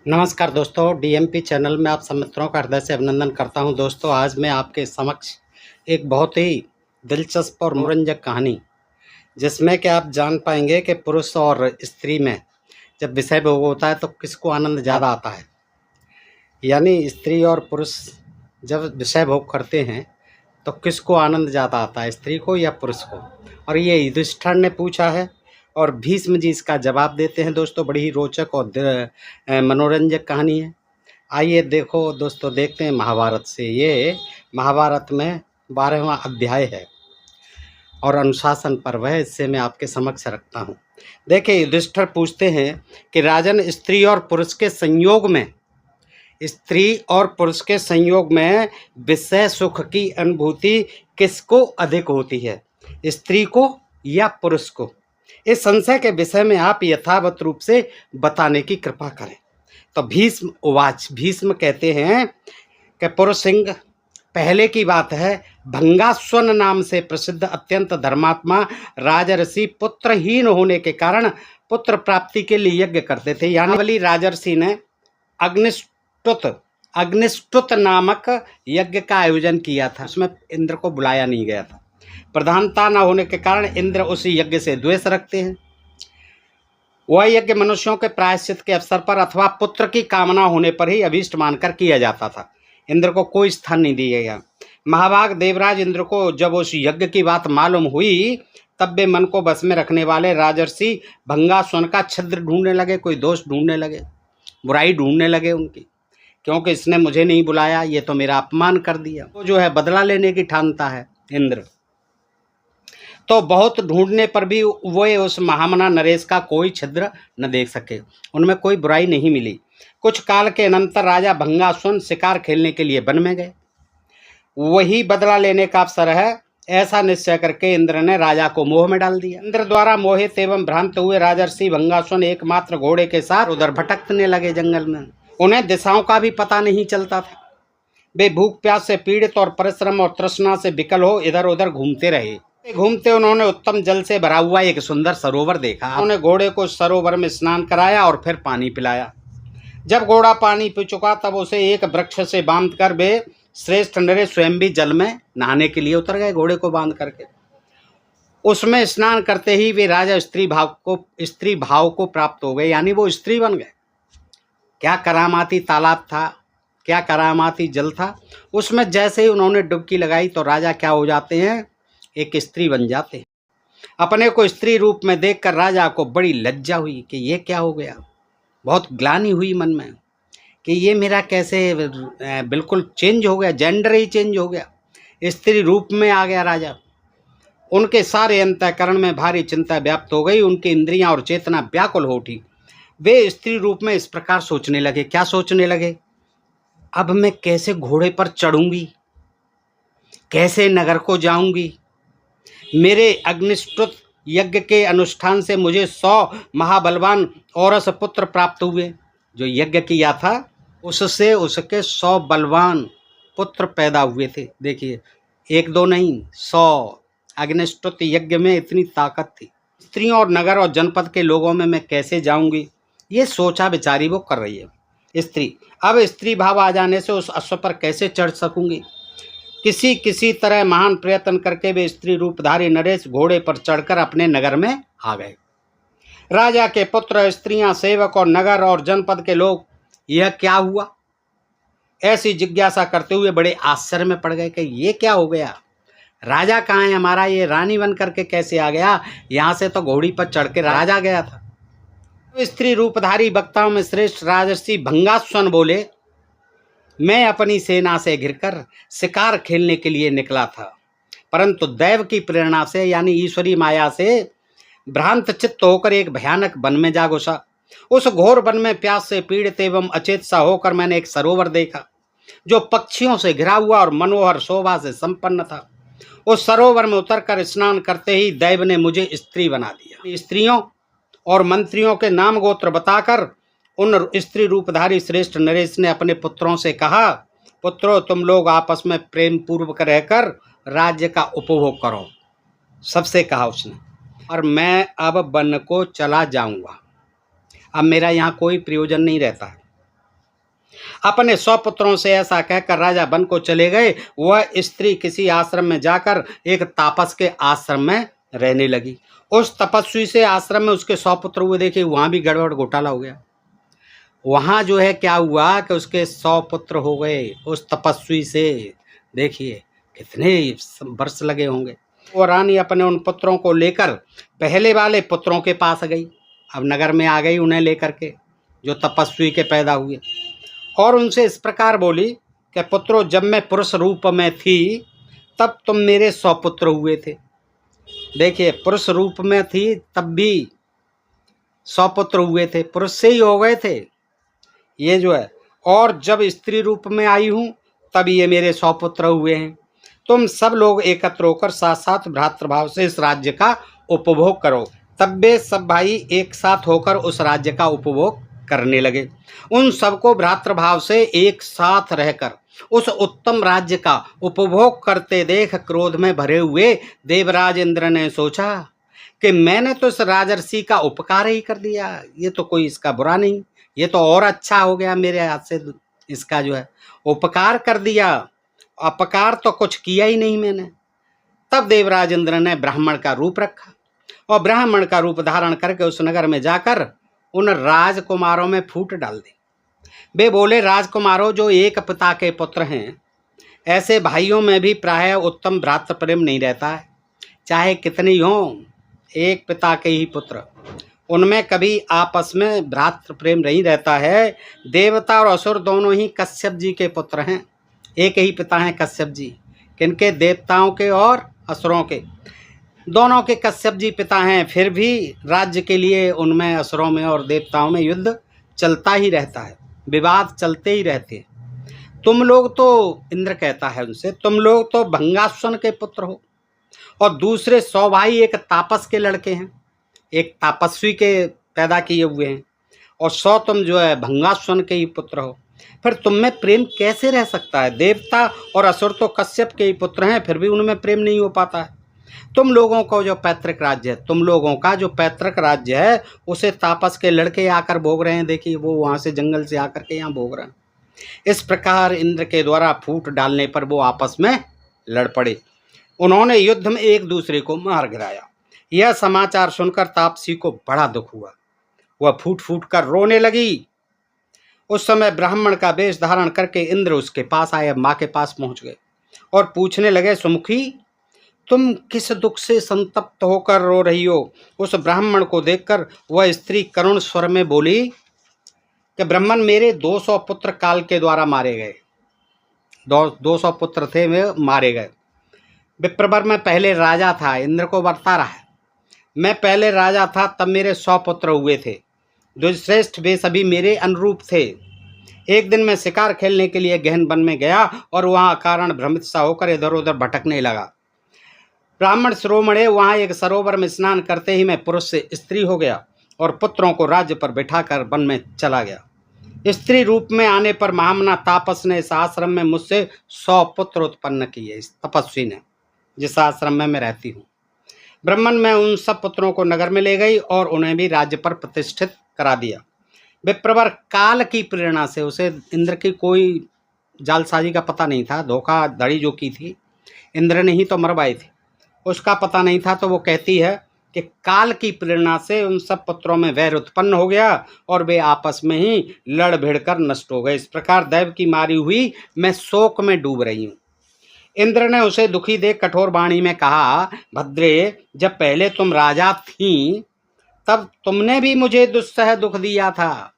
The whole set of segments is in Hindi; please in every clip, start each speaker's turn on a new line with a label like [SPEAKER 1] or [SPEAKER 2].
[SPEAKER 1] नमस्कार दोस्तों, डीएमपी चैनल में आप सब मित्रों का हृदय से अभिनंदन करता हूं। दोस्तों, आज मैं आपके समक्ष एक बहुत ही दिलचस्प और मनोरंजक कहानी, जिसमें कि आप जान पाएंगे कि पुरुष और स्त्री में जब विषय भोग होता है तो किसको आनंद ज़्यादा आता है। यानी स्त्री और पुरुष जब विषय भोग करते हैं तो किसको आनंद ज़्यादा आता है, स्त्री को या पुरुष को। और ये युधिष्ठिर ने पूछा है और भीष्म जी इसका जवाब देते हैं। दोस्तों, बड़ी ही रोचक और मनोरंजक कहानी है। आइए देखो दोस्तों, देखते हैं महाभारत से। ये महाभारत में 12वां अध्याय है और अनुशासन पर्व है, इससे मैं आपके समक्ष रखता हूँ। देखिए, युधिष्ठिर पूछते हैं कि राजन, स्त्री और पुरुष के संयोग में विषय सुख की अनुभूति किसको अधिक होती है, स्त्री को या पुरुष को? इस संशय के विषय में आप यथावत रूप से बताने की कृपा करें। तो भीष्म कहते हैं कि पुरुषसिंह, पहले की बात है, भंगास्वन नाम से प्रसिद्ध अत्यंत धर्मात्मा राजर्षि पुत्रहीन होने के कारण पुत्र प्राप्ति के लिए यज्ञ करते थे। यानी बलि राजर्षि ने अग्निष्टुत नामक यज्ञ का आयोजन किया था। उसमें इंद्र को बुलाया नहीं गया था। प्रधानता न होने के कारण इंद्र उस यज्ञ से द्वेष रखते हैं। वह यज्ञ मनुष्यों के प्रायश्चित के अवसर पर अथवा पुत्र की कामना होने पर ही अभीष्ट मानकर किया जाता था। इंद्र को कोई स्थान नहीं दिया गया। महाभाग देवराज इंद्र को जब उस यज्ञ की बात मालूम हुई, तब वे मन को बस में रखने वाले राजर्षि भंगास्वन का छिद्र ढूंढने लगे, कोई दोष ढूंढने लगे, बुराई ढूंढने लगे उनकी। क्योंकि इसने मुझे नहीं बुलाया, ये तो मेरा अपमान कर दिया। वो जो है बदला लेने की ठानता है इंद्र। तो बहुत ढूंढने पर भी वे उस महामना नरेश का कोई छिद्र न देख सके, उनमें कोई बुराई नहीं मिली। कुछ काल के अनंतर राजा भंगास्वन शिकार खेलने के लिए वन में गए। वही बदला लेने का अवसर है, ऐसा निश्चय करके इंद्र ने राजा को मोह में डाल दिया। इंद्र द्वारा मोहित एवं भ्रांत हुए राजर्षि भंगास्वन एकमात्र घोड़े के साथ उधर भटकने लगे जंगल में। उन्हें दिशाओं का भी पता नहीं चलता था। वे भूख प्यास से पीड़ित और परिश्रम और तृष्णा से विकल हो इधर उधर घूमते रहे। घूमते उन्होंने उत्तम जल से भरा हुआ एक सुंदर सरोवर देखा। उन्होंने घोड़े को सरोवर में स्नान कराया और फिर पानी पिलाया। जब घोड़ा पानी पी चुका, तब उसे एक वृक्ष से बांधकर वे श्रेष्ठ नरेश स्वयं भी जल में नहाने के लिए उतर गए। घोड़े को बांध करके उसमें स्नान करते ही वे राजा स्त्री भाव को प्राप्त हो गए, यानी वो स्त्री बन गए। क्या करामाती तालाब था, क्या करामाती जल था। उसमें जैसे ही उन्होंने डुबकी लगाई तो राजा क्या हो जाते हैं, एक स्त्री बन जाते हैं। अपने को स्त्री रूप में देखकर राजा को बड़ी लज्जा हुई कि ये क्या हो गया। बहुत ग्लानि हुई मन में कि ये मेरा कैसे बिल्कुल चेंज हो गया, जेंडर ही चेंज हो गया, स्त्री रूप में आ गया राजा। उनके सारे अंतःकरण में भारी चिंता व्याप्त हो गई। उनकी इंद्रियां और चेतना व्याकुल हो उठी। वे स्त्री रूप में इस प्रकार सोचने लगे। क्या सोचने लगे? अब मैं कैसे घोड़े पर चढ़ूंगी, कैसे नगर को जाऊंगी। मेरे अग्निष्टुत यज्ञ के अनुष्ठान से मुझे 100 महाबलवान औरस पुत्र प्राप्त हुए। जो यज्ञ किया था उससे उसके 100 बलवान पुत्र पैदा हुए थे। देखिए, एक दो नहीं, 100। अग्निष्टुत यज्ञ में इतनी ताकत थी। स्त्रियों और नगर और जनपद के लोगों में मैं कैसे जाऊंगी, ये सोचा विचारी वो कर रही है स्त्री। अब स्त्री भाव आ जाने से उस अश्व पर कैसे चढ़ सकूंगी। किसी तरह महान प्रयत्न करके वे स्त्री रूपधारी नरेश घोड़े पर चढ़कर अपने नगर में आ गए। राजा के पुत्र, स्त्रियां, सेवक और नगर और जनपद के लोग, यह क्या हुआ, ऐसी जिज्ञासा करते हुए बड़े आश्चर्य में पड़ गए कि ये क्या हो गया। राजा कहाँ है हमारा, ये रानी बन करके कैसे आ गया। यहाँ से तो घोड़ी पर चढ़ के राजा गया था। स्त्री रूपधारी वक्ताओं में श्रेष्ठ राजर्षि भंगास्वन बोले, मैं अपनी सेना से घिरकर शिकार खेलने के लिए निकला था, परंतु दैव की प्रेरणा से, यानी ईश्वरी माया से भ्रांत चित्त होकर एक भयानक वन में जा घुसा। उस घोर वन में प्यास से पीड़ित एवं अचेत सा होकर मैंने एक सरोवर देखा, जो पक्षियों से घिरा हुआ और मनोहर शोभा से संपन्न था। उस सरोवर में उतरकर स्नान करते ही दैव ने मुझे स्त्री बना दिया। स्त्रियों और मंत्रियों के नाम गोत्र बताकर उन स्त्री रूपधारी श्रेष्ठ नरेश ने अपने पुत्रों से कहा, पुत्रों, तुम लोग आपस में प्रेम पूर्वक रहकर राज्य का उपभोग करो। सबसे कहा उसने, और मैं अब वन को चला जाऊंगा। अब मेरा यहाँ कोई प्रयोजन नहीं रहता है। अपने 100 पुत्रों से ऐसा कहकर राजा वन को चले गए। वह स्त्री किसी आश्रम में जाकर एक तापस के आश्रम में रहने लगी। उस तपस्वी से आश्रम में उसके 100 पुत्र हुए। देखिए वहां भी गड़बड़ घोटाला हो गया। वहां जो है क्या हुआ कि उसके 100 पुत्र हो गए उस तपस्वी से। देखिए कितने वर्ष लगे होंगे। वो रानी अपने उन पुत्रों को लेकर पहले वाले पुत्रों के पास गई। अब नगर में आ गई उन्हें लेकर के, जो तपस्वी के पैदा हुए, और उनसे इस प्रकार बोली कि पुत्रों, जब मैं पुरुष रूप में थी तब तुम मेरे 100 पुत्र हुए थे। देखिए पुरुष रूप में थी तब भी 100 पुत्र हुए थे, पुरुष से ही हो गए थे ये जो है। और जब स्त्री रूप में आई हूँ तब ये मेरे 100 पुत्र हुए हैं। तुम सब लोग एकत्र होकर साथ साथ भ्रातृभाव से इस राज्य का उपभोग करो। तब वे सब भाई एक साथ होकर उस राज्य का उपभोग करने लगे। उन सबको भ्रातृभाव से एक साथ रहकर उस उत्तम राज्य का उपभोग करते देख क्रोध में भरे हुए देवराज इंद्र ने सोचा कि मैंने तो इस राजर्षि का उपकार ही कर दिया, ये तो कोई इसका बुरा नहीं, ये तो और अच्छा हो गया मेरे हाथ से इसका जो है उपकार कर दिया, अपकार तो कुछ किया ही नहीं मैंने। तब देवराज इंद्र ने ब्राह्मण का रूप रखा और ब्राह्मण का रूप धारण करके उस नगर में जाकर उन राजकुमारों में फूट डाल दी। वे बोले, राजकुमारों, जो एक पिता के पुत्र हैं, ऐसे भाइयों में भी प्रायः उत्तम भ्रातृ प्रेम नहीं रहता है। चाहे कितने ही हों, एक पिता के ही पुत्र, उनमें कभी आपस में भ्रातृ प्रेम नहीं रहता है। देवता और असुर दोनों ही कश्यप जी के पुत्र हैं, एक ही पिता हैं कश्यप जी। किनके? देवताओं के और असुरों के, दोनों के कश्यप जी पिता हैं। फिर भी राज्य के लिए उनमें, असुरों में और देवताओं में युद्ध चलता ही रहता है, विवाद चलते ही रहते हैं। तुम लोग तो, इंद्र कहता है उनसे, तुम लोग तो भंगासुर के पुत्र हो और दूसरे 100 भाई एक तापस के लड़के हैं, एक तापस्वी के पैदा किए हुए हैं, और 100 तुम जो है भंगासुर के ही पुत्र हो। फिर तुम में प्रेम कैसे रह सकता है? देवता और असुर तो कश्यप के ही पुत्र हैं, फिर भी उनमें प्रेम नहीं हो पाता है। तुम लोगों को जो पैतृक राज्य है, तुम लोगों का जो पैतृक राज्य है, उसे तापस के लड़के आकर भोग रहे हैं। देखिए वो वहां से जंगल से आकर के यहाँ भोग रहे हैं। इस प्रकार इंद्र के द्वारा फूट डालने पर वो आपस में लड़ पड़े। उन्होंने युद्ध में एक दूसरे को मार गिराया। यह समाचार सुनकर तापसी को बड़ा दुख हुआ। वह फूट फूट कर रोने लगी। उस समय ब्राह्मण का वेश धारण करके इंद्र उसके पास आए, माँ के पास पहुंच गए और पूछने लगे, सुमुखी, तुम किस दुख से संतप्त होकर रो रही हो? उस ब्राह्मण को देखकर वह स्त्री करुण स्वर में बोली कि ब्राह्मण, मेरे 200 पुत्र काल के द्वारा मारे गए। 200 पुत्र थे, वे मारे गए। विप्रवर में पहले राजा था, इंद्र को बता रहा है, मैं पहले राजा था तब मेरे 100 पुत्र हुए थे, जो श्रेष्ठ वे सभी मेरे अनुरूप थे। एक दिन मैं शिकार खेलने के लिए गहन वन में गया और वहाँ कारण भ्रमित सा होकर इधर उधर भटकने लगा। ब्राह्मण शिरोमणे, वहाँ एक सरोवर में स्नान करते ही मैं पुरुष से स्त्री हो गया और पुत्रों को राज्य पर बिठाकर वन में चला गया। स्त्री रूप में आने पर महामना तापस ने इस आश्रम में मुझसे 100 पुत्र उत्पन्न किए। इस तपस्वी ने, जिस आश्रम में मैं रहती हूँ। ब्राह्मण में उन सब पुत्रों को नगर में ले गई और उन्हें भी राज्य पर प्रतिष्ठित करा दिया। विप्रवर काल की प्रेरणा से, उसे इंद्र की कोई जालसाजी का पता नहीं था, धोखाधड़ी जो की थी इंद्र ने ही तो मरवाई थी, उसका पता नहीं था। तो वो कहती है कि काल की प्रेरणा से उन सब पुत्रों में वैर उत्पन्न हो गया और वे आपस में ही लड़ भिड़ कर नष्ट हो गए। इस प्रकार दैव की मारी हुई मैं शोक में डूब रही हूँ। इंद्र ने उसे दुखी देख कठोर वाणी में कहा, भद्रे, जब पहले तुम राजा थी तब तुमने भी मुझे दुस्सह दुख दिया था,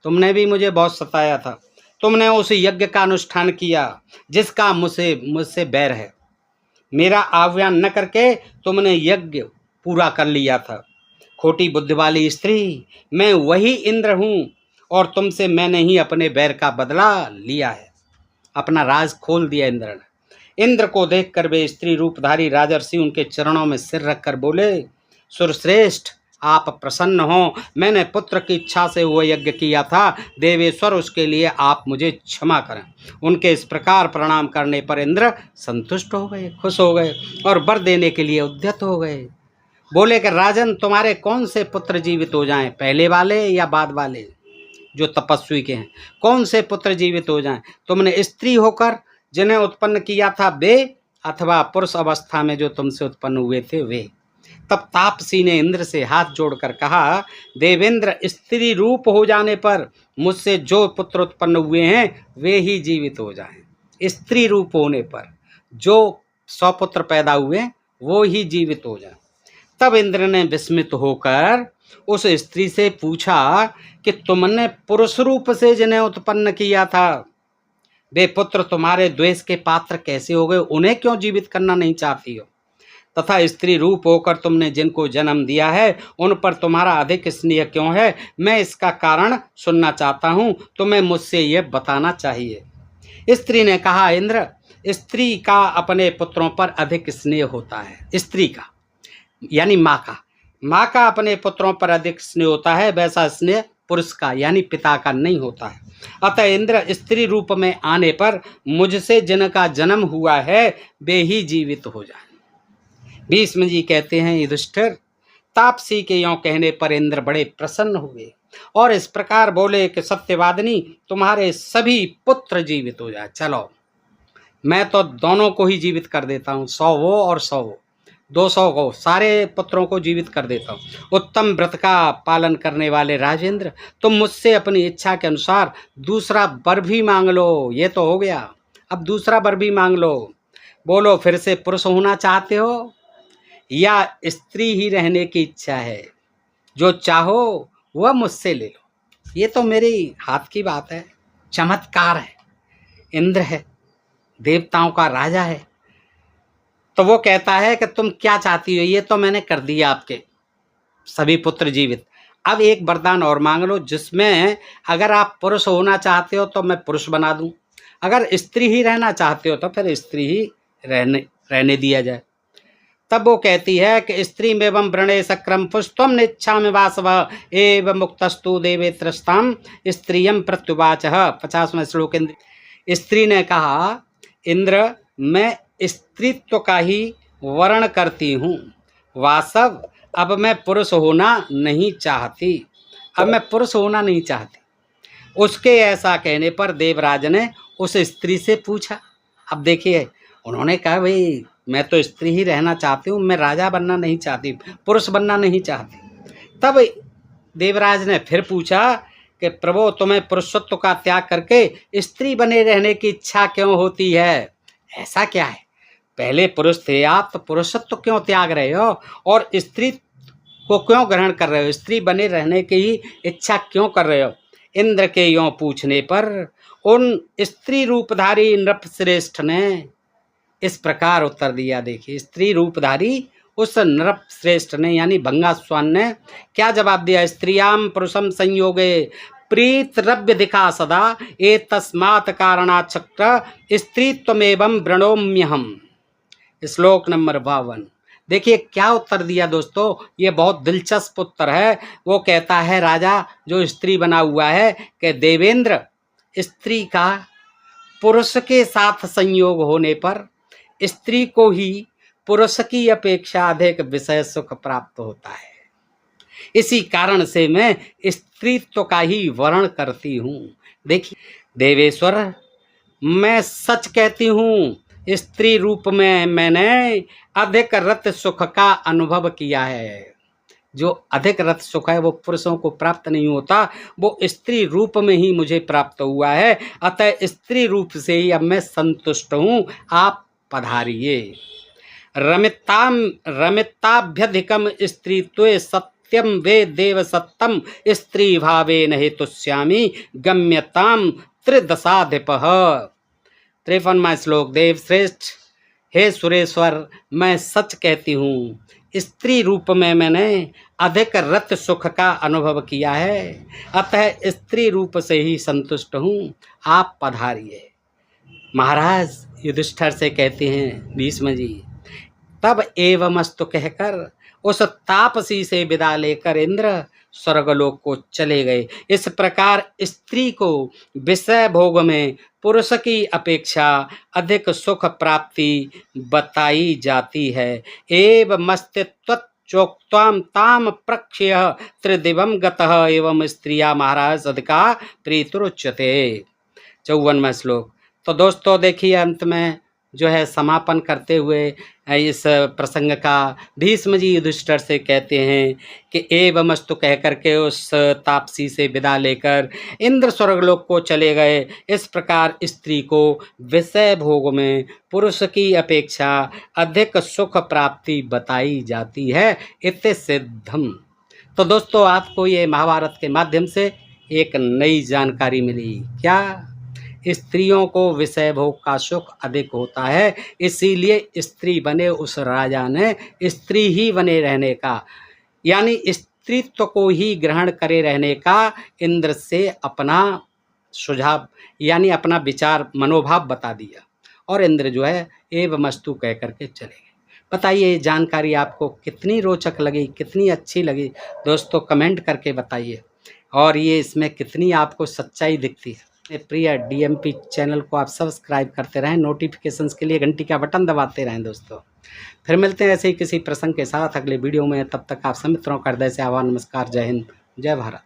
[SPEAKER 1] तुमने भी मुझे बहुत सताया था। तुमने उस यज्ञ का अनुष्ठान किया जिसका मुझसे बैर है। मेरा आह्वान न करके तुमने यज्ञ पूरा कर लिया था। खोटी बुद्धि वाली स्त्री, मैं वही इंद्र हूँ और तुमसे मैंने ही अपने बैर का बदला लिया है। अपना राज खोल दिया इंद्र ने। इंद्र को देखकर वे स्त्री रूपधारी राजर्षि उनके चरणों में सिर रखकर बोले, सुरश्रेष्ठ, आप प्रसन्न हो। मैंने पुत्र की इच्छा से वो यज्ञ किया था, देवेश्वर उसके लिए आप मुझे क्षमा करें। उनके इस प्रकार प्रणाम करने पर इंद्र संतुष्ट हो गए, खुश हो गए और वर देने के लिए उद्यत हो गए। बोले कि राजन, तुम्हारे कौन से पुत्र जीवित हो जाएं, पहले वाले या बाद वाले? जो तपस्वी के हैं। कौन से पुत्र जीवित हो जाएं? तुमने स्त्री होकर जिन्हें उत्पन्न किया था वे, अथवा पुरुष अवस्था में जो तुमसे उत्पन्न हुए थे वे। तब तापसी ने इंद्र से हाथ जोड़कर कहा, देवेंद्र, स्त्री रूप हो जाने पर मुझसे जो पुत्र उत्पन्न हुए हैं वे ही जीवित हो जाएं। स्त्री रूप होने पर जो 100 पुत्र पैदा हुए वो ही जीवित हो जाएं। तब इंद्र ने विस्मित होकर उस स्त्री से पूछा कि तुमने पुरुष रूप से जिन्हें उत्पन्न किया था वे पुत्र तुम्हारे द्वेष के पात्र कैसे हो गए? उन्हें क्यों जीवित करना नहीं चाहती हो? तथा स्त्री रूप होकर तुमने जिनको जन्म दिया है उन पर तुम्हारा अधिक स्नेह क्यों है? मैं इसका कारण सुनना चाहता हूँ, तुम्हें मुझसे यह बताना चाहिए। स्त्री ने कहा, इंद्र, स्त्री का अपने पुत्रों पर अधिक स्नेह होता है। स्त्री का यानी माँ का अपने पुत्रों पर अधिक स्नेह होता है, वैसा स्नेह पुरुष का यानी पिता का नहीं होता है। अतः इंद्र, स्त्री रूप में आने पर मुझसे जिनका जन्म हुआ है वे ही जीवित हो जाएं। भीष्म जी कहते हैं, युधिष्ठिर, तापसी के यों कहने पर इंद्र बड़े प्रसन्न हुए और इस प्रकार बोले कि सत्यवादिनी, तुम्हारे सभी पुत्र जीवित हो जाए। चलो, मैं तो दोनों को ही जीवित कर देता हूँ, 100 वो और 100 वो, 200 को, सारे पुत्रों को जीवित कर देता हूँ। उत्तम व्रत का पालन करने वाले राजेंद्र, तुम मुझसे अपनी इच्छा के अनुसार दूसरा वर भी मांग लो। ये तो हो गया, अब दूसरा वर भी मांग लो। बोलो, फिर से पुरुष होना चाहते हो या स्त्री ही रहने की इच्छा है? जो चाहो वह मुझसे ले लो। ये तो मेरी हाथ की बात है, चमत्कार है। इंद्र है, देवताओं का राजा है, तो वो कहता है कि तुम क्या चाहती हो? ये तो मैंने कर दिया, आपके सभी पुत्र जीवित। अब एक वरदान और मांग लो, जिसमें अगर आप पुरुष होना चाहते हो तो मैं पुरुष बना दूं, अगर स्त्री ही रहना चाहते हो तो फिर स्त्री ही रहने दिया जाए। तब वो कहती है कि स्त्री एवं व्रणे सक्रम पुष्टम निच्छा में वासव एवं मुक्तस्तु देवे त्रस्ताम स्त्रियम प्रत्युवाच। 50वां श्लोक। स्त्री ने कहा, इंद्र, मैं स्त्रीत्व का ही वर्ण करती हूँ। वासव, अब मैं पुरुष होना नहीं चाहती, अब मैं पुरुष होना नहीं चाहती। उसके ऐसा कहने पर देवराज ने उस स्त्री से पूछा। अब देखिए, उन्होंने कहा, भाई मैं तो स्त्री ही रहना चाहती हूँ, मैं राजा बनना नहीं चाहती, पुरुष बनना नहीं चाहती। तब देवराज ने फिर पूछा कि प्रभु, तुम्हें पुरुषत्व का त्याग करके स्त्री बने रहने की इच्छा क्यों होती है? ऐसा क्या है? पहले पुरुष थे आप, तो पुरुषत्व क्यों त्याग रहे हो और स्त्री को क्यों ग्रहण कर रहे हो? स्त्री बने रहने की ही इच्छा क्यों कर रहे हो? इंद्र के यों पूछने पर उन स्त्री रूपधारी नृपश्रेष्ठ ने इस प्रकार उत्तर दिया। देखिए, स्त्री रूपधारी उस नृपश्रेष्ठ ने यानी भंगास्वान ने क्या जवाब दिया? स्त्रियाम पुरुषम संयोगे प्रीत रव्य दिखा सदा ए तस्मात् कारणात् चक्र स्त्रीत्वमेवं वृणोम्यहम्। श्लोक नंबर 52। देखिए क्या उत्तर दिया दोस्तों, ये बहुत दिलचस्प उत्तर है। वो कहता है, राजा जो स्त्री बना हुआ है, कि देवेंद्र, स्त्री का पुरुष के साथ संयोग होने पर स्त्री को ही पुरुष की अपेक्षा अधिक विषय सुख प्राप्त होता है। इसी कारण से मैं स्त्रीत्व का ही वर्ण करती हूँ। देखिए देवेश्वर, मैं सच कहती हूँ, स्त्री रूप में मैंने अधिक रत सुख का अनुभव किया है। जो अधिक रत सुख है वो पुरुषों को प्राप्त नहीं होता, वो स्त्री रूप में ही मुझे प्राप्त हुआ है। अतः स्त्री रूप से ही अब मैं संतुष्ट हूँ, आप पधारिए। रमिताभ्यधिकम स्त्रीत्वे सत्यम वे देव सत्तम स्त्री भावेन हेतुष्यामि गम्यताम त्रिदशाधिपः। 53वां श्लोक। देव श्रेष्ठ, हे सुरेश्वर, मैं सच कहती हूँ, स्त्री रूप में मैंने अधिक रत सुख का अनुभव किया है, अतः स्त्री रूप से ही संतुष्ट हूँ, आप पधारिए। महाराज युधिष्ठिर से कहते हैं भीष्म जी। तब एवमस्तु कहकर उस तापसी से विदा लेकर इंद्र स्वर्गलोक को चले गए। इस प्रकार स्त्री को विषय भोग में पुरुष की अपेक्षा अधिक सुख प्राप्ति बताई जाती है। एवं मस्तित्वच्युतोत्तरम चोक्त्वां ताम प्रक्ष्य त्रिदिवं गतः एवं स्त्रिया महाराज सदका प्रीतुरुच्यते। 54वां श्लोक। तो दोस्तों देखिए, अंत में जो है समापन करते हुए इस प्रसंग का भीष्म जी युधिष्ठिर से कहते हैं कि एवमस्तु कह करके उस तापसी से विदा लेकर इंद्र स्वर्गलोक को चले गए। इस प्रकार स्त्री को विषय भोग में पुरुष की अपेक्षा अधिक सुख प्राप्ति बताई जाती है, इति सिद्धम। तो दोस्तों आपको ये महाभारत के माध्यम से एक नई जानकारी मिली। क्या? स्त्रियों को विषय भोग का सुख अधिक होता है, इसीलिए स्त्री बने उस राजा ने स्त्री ही बने रहने का, यानी स्त्रीत्व को ही ग्रहण करे रहने का इंद्र से अपना सुझाव यानी अपना विचार मनोभाव बता दिया, और इंद्र जो है एवमस्तु कह करके चले गए। बताइए जानकारी आपको कितनी रोचक लगी, कितनी अच्छी लगी दोस्तों, कमेंट करके बताइए, और ये इसमें कितनी आपको सच्चाई दिखती है। प्रिय डीएमपी चैनल को आप सब्सक्राइब करते रहें, नोटिफिकेशंस के लिए घंटी का बटन दबाते रहें दोस्तों। फिर मिलते हैं ऐसे ही किसी प्रसंग के साथ अगले वीडियो में। तब तक आप सब मित्रों का हृदय से आभार, नमस्कार, जय हिंद, जय भारत।